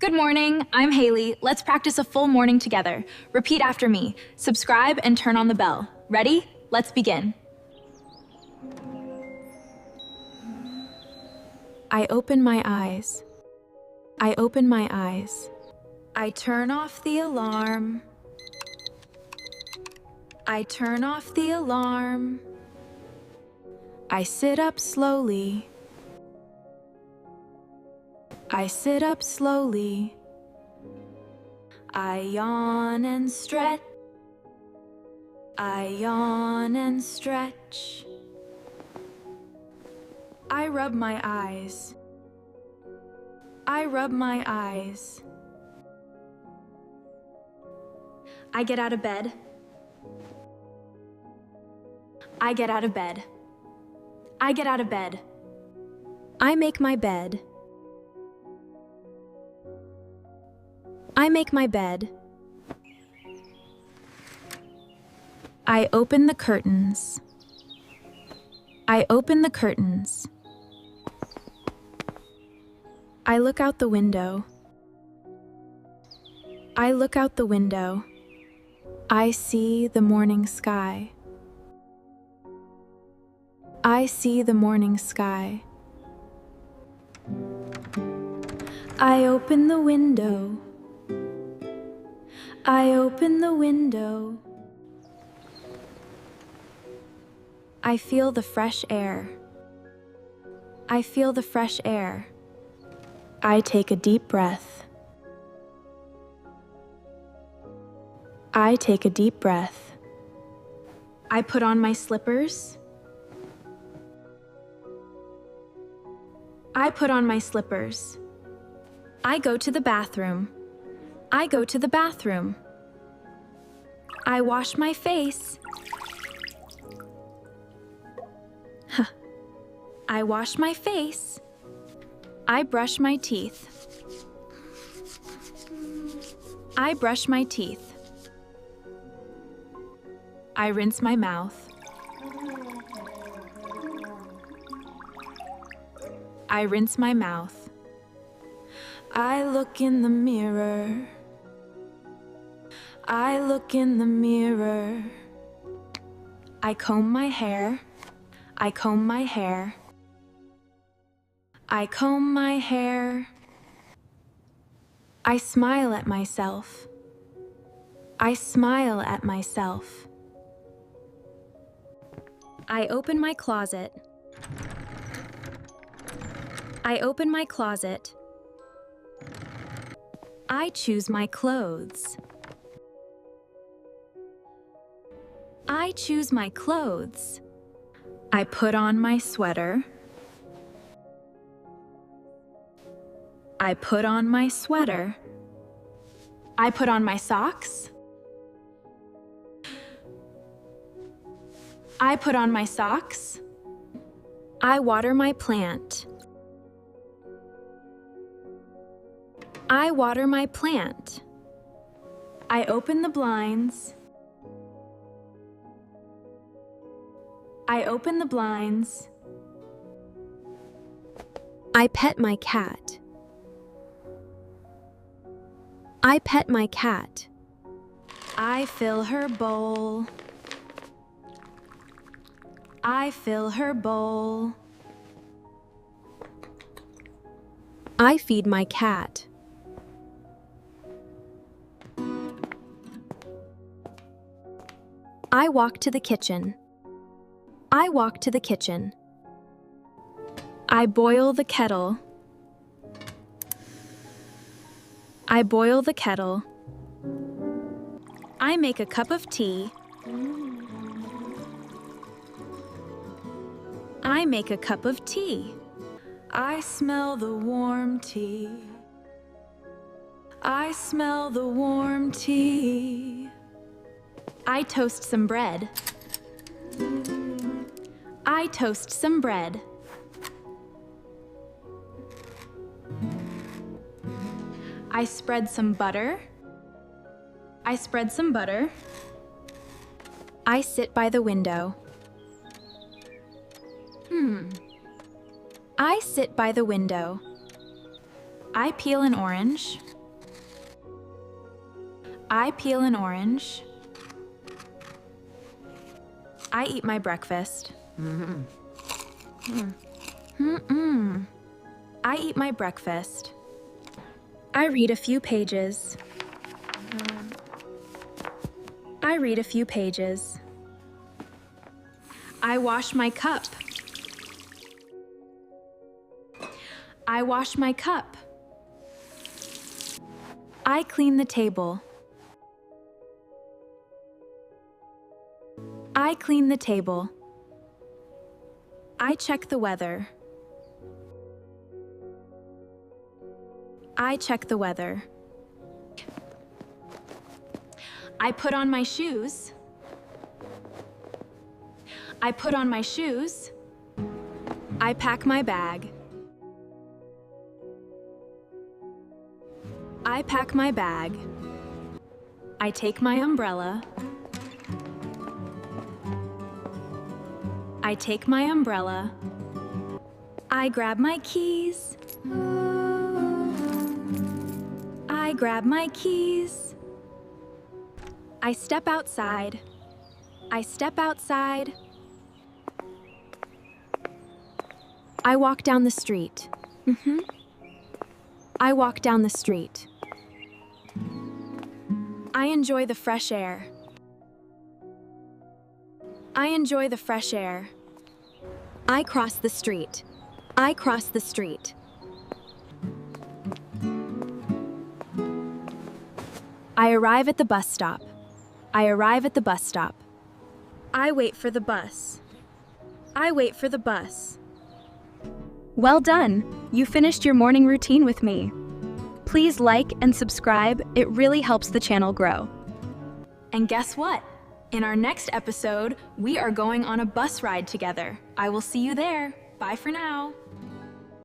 Good morning, I'm Hailey. Let's practice a full morning together. Repeat after me. Subscribe and turn on the bell. Ready? Let's begin. I open my eyes. I open my eyes. I turn off the alarm. I turn off the alarm. I sit up slowly. I sit up slowly. I yawn and stretch. I yawn and stretch. I rub my eyes. I rub my eyes. I get out of bed. I get out of bed. I get out of bed. I make my bed. I make my bed. I open the curtains. I open the curtains. I look out the window. I look out the window. I see the morning sky. I see the morning sky. I open the window. I open the window. I feel the fresh air. I feel the fresh air. I take a deep breath. I take a deep breath. I put on my slippers. I put on my slippers. I go to the bathroom. I go to the bathroom. I wash my face. I wash my face. I brush my teeth. I brush my teeth. I rinse my mouth. I rinse my mouth. I look in the mirror. I look in the mirror. I comb my hair. I comb my hair. I comb my hair. I smile at myself. I smile at myself. I open my closet. I open my closet. I choose my clothes. I choose my clothes. I put on my sweater. I put on my sweater. I put on my socks. I put on my socks. I water my plant. I water my plant. I open the blinds. I open the blinds. I pet my cat. I pet my cat. I fill her bowl. I fill her bowl. I feed my cat. I walk to the kitchen. I walk to the kitchen. I boil the kettle. I boil the kettle. I make a cup of tea. I make a cup of tea. I smell the warm tea. I smell the warm tea. I toast some bread. I toast some bread. I spread some butter. I spread some butter. I sit by the window. I sit by the window. I peel an orange. I peel an orange. I eat my breakfast. I eat my breakfast. I read a few pages. I read a few pages. I wash my cup. I wash my cup. I clean the table. I clean the table. I check the weather. I check the weather. I put on my shoes. I put on my shoes. I pack my bag. I pack my bag. I take my umbrella. I take my umbrella. I grab my keys. I grab my keys. I step outside. I step outside. I walk down the street. I walk down the street. I enjoy the fresh air. I enjoy the fresh air. I cross the street. I cross the street. I arrive at the bus stop. I arrive at the bus stop. I wait for the bus. I wait for the bus. Well done! You finished your morning routine with me. Please like and subscribe, it really helps the channel grow. And guess what? In our next episode, we are going on a bus ride together. I will see you there. Bye for now.